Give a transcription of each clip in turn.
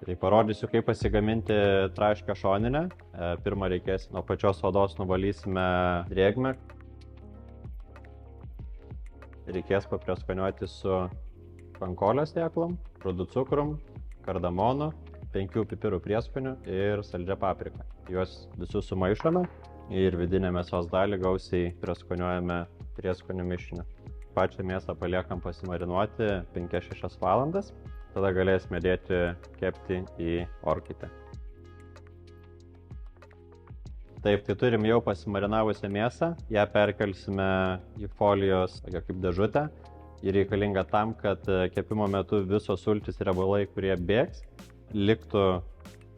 Tai parodysiu, kaip pasigaminti traškią šoninę. Pirmą reikės nuo pačios odos nuvalysime drėgmę. Reikės paprieskoniuoti su pankolės sėklom, rudu cukrum, kardamonu, 5 pipirų prieskonių ir saldžia paprika. Juos visus sumaišome ir vidinę mėsos dalį gausiai prieskoniuojame prieskonių mišiniu. Pačią mėsą paliekam pasimarinuoti 5-6 valandas. Tada galėsime dėti kepti į orkaitę. Taip, tai turim jau pasimarinavusią mėsą. Ją perkelsime į folijos tokią kaip dėžutę. Ji reikalinga tam, kad kepimo metu visos sultys riebalai, kurie bėgs, liktų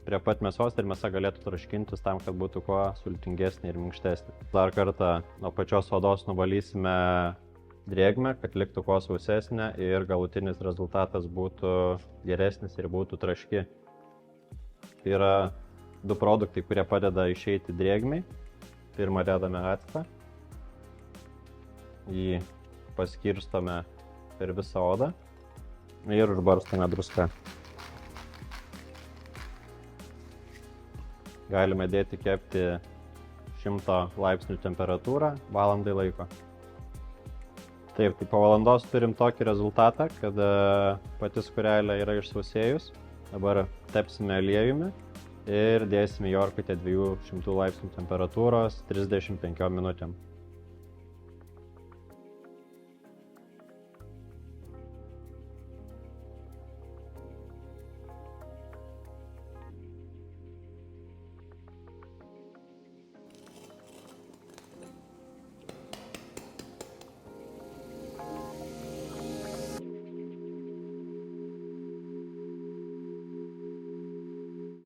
prie pat mėsos ir mėsa galėtų traškintis tam, kad būtų kuo sultingesnė ir minkštesnė. Dar kartą nuo pačios odos nuvalysime drėgmę, kad liktų kuo sausesnė ir galutinis rezultatas būtų geresnis ir būtų traški. Tai yra 2 produktai, kurie padeda išeiti drėgmiai. Pirmą dedame actą. Jį paskirstome per visą odą ir užbarstome druską. Galime dėti kepti 100 laipsnių temperatūrą valandai laiko. Taip, tai po valandos turim tokį rezultatą, kad pati skūrelė yra išsausėjus. Dabar tepsime aliejumi ir dėsime į orkaitę 200 laipsnių temperatūros 35 minutėm.